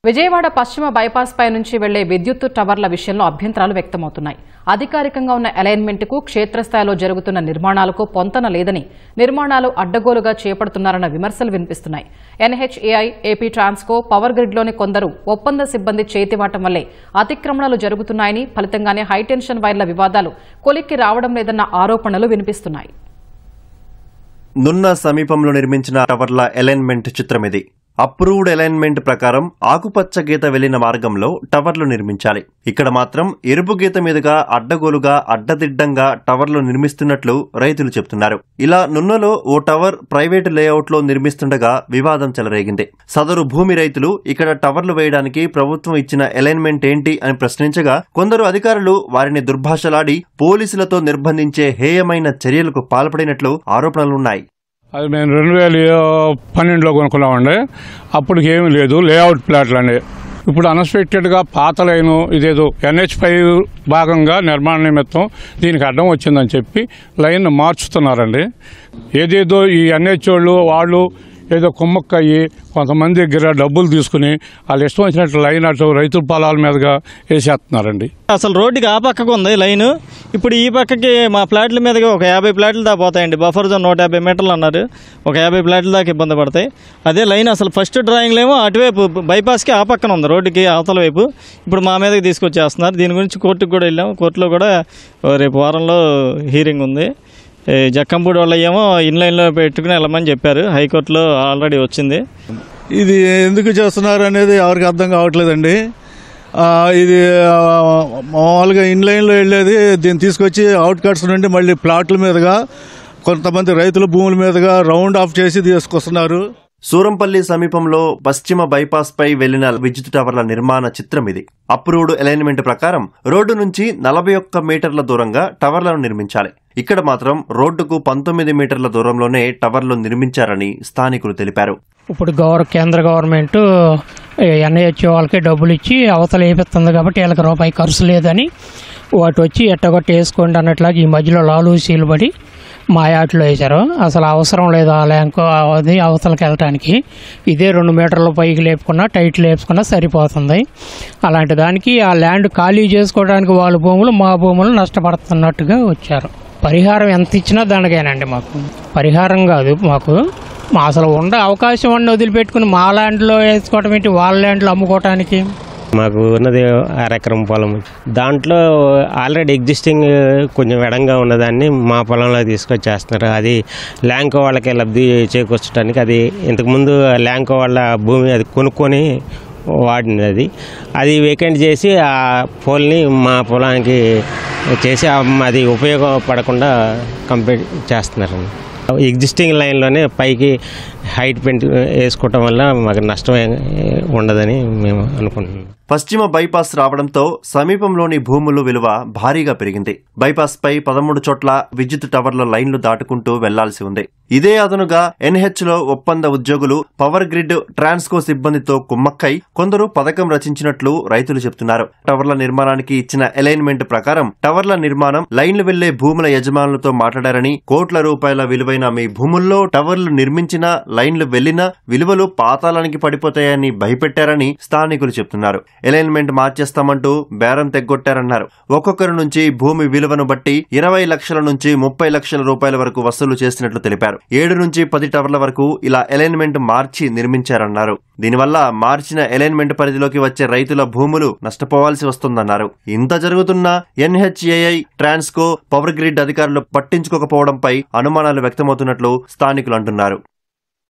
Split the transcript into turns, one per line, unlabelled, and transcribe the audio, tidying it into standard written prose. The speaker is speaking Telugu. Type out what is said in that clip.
విజయవాడ పశ్చిమ బైపాస్ పై నుంచి వెళ్లే విద్యుత్ టవర్ల విషయంలో అభ్యంతరాలు వ్యక్తమవుతున్నాయి. అధికారికంగా ఉన్న అలైన్మెంట్కు క్షేత్రస్థాయిలో జరుగుతున్న నిర్మాణాలకు పొంతన లేదని, నిర్మాణాలు అడ్డగోలుగా చేపడుతున్నారన్న విమర్శలు వినిపిస్తున్నాయి. ఎన్హెచ్ఏఐ, ఏపీ ట్రాన్స్కో, పవర్ గ్రిడ్లోని కొందరు ఒప్పంద సిబ్బంది చేతివాటం వల్లే అతిక్రమణలు జరుగుతున్నాయని, ఫలితంగానే హైటెన్షన్ వైర్ల వివాదాలు కొలిక్కి రావడం లేదన్న ఆరోపణలు వినిపిస్తున్నాయి.
నున్న సమీపంలో నిర్మించిన టవర్ల అలైన్మెంట్ చిత్రమిది. అప్రూవ్డ్ అలైన్మెంట్ ప్రకారం ఆకుపచ్చ గీత వెళ్లిన మార్గంలో టవర్లు నిర్మించాలి. ఇక్కడ మాత్రం ఎరుపు గీత మీదుగా అడ్డగోలుగా అడ్డదిడ్డంగా టవర్లు నిర్మిస్తున్నట్లు రైతులు చెబుతున్నారు. ఇలా నున్నలో ఓ టవర్ ప్రైవేటు లేఅవుట్ లో నిర్మిస్తుండగా వివాదం చెలరేగింది. సదరు భూమి రైతులు ఇక్కడ టవర్లు వేయడానికి ప్రభుత్వం ఇచ్చిన అలైన్మెంట్ ఏంటి అని ప్రశ్నించగా, కొందరు అధికారులు వారిని దుర్భాషలాడి పోలీసులతో నిర్బంధించే హేయమైన చర్యలకు పాల్పడినట్లు ఆరోపణలున్నాయి.
అది మేము 2012లో కొనుక్కున్నామండి. అప్పటికి ఏమీ లేదు, లేఅవుట్ ప్లాట్లు అండి. ఇప్పుడు అన్ఎక్స్పెక్టెడ్గా పాత లైను ఇదేదో NH5 భాగంగా నిర్మాణ నిమిత్తం దీనికి అడ్డం వచ్చిందని చెప్పి లైన్ మార్చుతున్నారండి. ఏదేదో ఈ NH వాళ్ళు ఏదో కుమ్మక్కయ్యి కొంతమంది దగ్గర డబ్బులు తీసుకుని వాళ్ళు ఇష్టం వచ్చినట్లు లైన్ అటు రైతుల పొలాల మీదుగా వేసేస్తున్నారండి.
అసలు రోడ్డుకి ఆ పక్కకు ఉంది లైను, ఇప్పుడు ఈ పక్కకి మా ఫ్లాట్ల మీదకి ఒక 50 ఫ్లాట్లు దాకా పోతాయండి. బఫర్ జోన్ 150 మీటర్లు అన్నారు, ఒక 50 ఫ్లాట్ల దాకా ఇబ్బంది పడతాయి. అదే లైన్ అసలు ఫస్ట్ డ్రాయింగ్లో ఏమో అటువైపు బైపాస్కి ఆ పక్కన ఉంది, రోడ్డుకి అవతల వైపు. ఇప్పుడు మా మీదకి తీసుకొచ్చేస్తున్నారు. దీని గురించి కోర్టుకు కూడా వెళ్ళాము. కోర్టులో కూడా రేపు వారంలో హీరింగ్ ఉంది. జక్కంపూడి వాళ్ళు ఏమో ఇన్లైన్లో పెట్టుకుని వెళ్ళమని చెప్పారు. హైకోర్టులో ఆల్రెడీ వచ్చింది.
ఇది ఎందుకు చేస్తున్నారు అనేది ఎవరికి అర్థం కావట్లేదండి. ఇది మామూలుగా ఇన్లైన్లో వెళ్ళేది, దీన్ని తీసుకొచ్చి అవుట్ కట్స్ నుండి మళ్ళీ ప్లాట్ల మీదుగా కొంతమంది రైతుల భూముల మీదుగా రౌండ్ ఆఫ్ చేసి తీసుకొస్తున్నారు.
సూరంపల్లి సమీపంలో పశ్చిమ బైపాస్ పై వెళ్లిన విద్యుత్ టవర్ల నిర్మాణ చిత్రం ఇది. అప్రూవ్డ్ అలైన్మెంట్ ప్రకారం రోడ్డు నుంచి 41 మీటర్ల దూరంగా టవర్లను నిర్మించాలి. ఇక్కడ మాత్రం రోడ్డుకు 19 మీటర్ల దూరంలోనే టవర్లు నిర్మించారని స్థానికులు తెలిపారు.
ఇప్పుడు కేంద్ర గవర్నమెంట్ NH వాళ్ళకి డబ్బులు ఇచ్చి అవతల వేపిస్తుంది కాబట్టి వీళ్ళకి రూపాయి ఖర్చు లేదని వాటి వచ్చి ఎట్టగొట్టి వేసుకోండి అన్నట్లాగా ఈ మధ్యలో లాలూసీలు పడి మా యాట్లో వేశారు. అసలు అవసరం లేదు ఆ ల్యాంక్ అది అవతలకి వెళ్ళటానికి. ఇదే 2 మీటర్ల పైకి లేపుకున్నా టైట్ లేపుకున్నా సరిపోతుంది. అలాంటి దానికి ఆ ల్యాండ్ ఖాళీ చేసుకోవడానికి వాళ్ళ భూములు మా భూములు నష్టపడుతున్నట్టుగా వచ్చారు. పరిహారం ఎంత ఇచ్చినా దండగేనండి. మాకు పరిహారం కాదు, మాకు అసలు ఉండే అవకాశం అన్నీ వదిలిపెట్టుకుని మా ల్యాండ్లో వేసుకోవటం ఏంటి, వాళ్ళ ల్యాండ్లో అమ్ముకోవటానికి.
మాకు ఉన్నది 1 ఎకరం పొలం. దాంట్లో ఆల్రెడీ ఎగ్జిస్టింగ్ కొంచెం ఎడంగా ఉన్నదాన్ని మా పొలంలో తీసుకొచ్చేస్తున్నారు. అది ల్యాంకో వాళ్ళకి లబ్ధి చేకూర్చడానికి, అది ఇంతకుముందు ల్యాంకో వాళ్ళ భూమి అది కొనుక్కొని వాడినది, అది వేకెంట్ చేసి ఆ పోల్ని మా పొలానికి చేసి అది ఉపయోగపడకుండా కంప్లీట్ చేస్తున్నారండి. ఎగ్జిస్టింగ్ లైన్లోనే పైకి హైట్ పెంట్ వేసుకోవటం వల్ల మాకు నష్టం ఉండదని మేము అనుకుంటున్నాం.
పశ్చిమ బైపాస్ రావడంతో సమీపంలోని భూముల విలువ భారీగా పెరిగింది. బైపాస్ పై 13 చోట్ల విద్యుత్ టవర్ల లైన్లు దాటుకుంటూ వెళ్లాల్సి ఉంది. ఇదే అదనుగా NH లో ఒప్పంద ఉద్యోగులు పవర్ గ్రిడ్, ట్రాన్స్కో సిబ్బందితో కుమ్మక్కై కొందరు పథకం రచించినట్లు రైతులు చెబుతున్నారు. టవర్ల నిర్మాణానికి ఇచ్చిన అలైన్మెంట్ ప్రకారం టవర్ల నిర్మాణం, లైన్లు వెళ్లే భూముల యజమానులతో మాట్లాడారని, కోట్ల రూపాయల విలువైన మీ భూముల్లో టవర్లు నిర్మించినా లైన్లు వెళ్లినా విలువలు పాతాళానికి పడిపోతాయని భయపెట్టారని స్థానికులు చెబుతున్నారు. అలైన్మెంట్ మార్చేస్తామంటూ బేరం తెగ్గొట్టారన్నారు. ఒక్కొక్కరి నుంచి భూమి విలువను బట్టి 20 లక్షల నుంచి 30 లక్షల రూపాయల వరకు వసూలు చేసినట్లు తెలిపారు. 7 నుంచి 10 టవర్ల వరకు ఇలా అలైన్మెంట్ మార్చి నిర్మించారన్నారు. దీనివల్ల మార్చిన అలైన్మెంట్ పరిధిలోకి వచ్చే రైతుల భూములు నష్టపోవాల్సి వస్తుందన్నారు. ఇంత జరుగుతున్నా NHAI, ట్రాన్స్కో, పవర్ గ్రిడ్ అధికారులు పట్టించుకోకపోవడంపై అనుమానాలు వ్యక్తమవుతున్నట్లు స్థానికులు అంటున్నారు.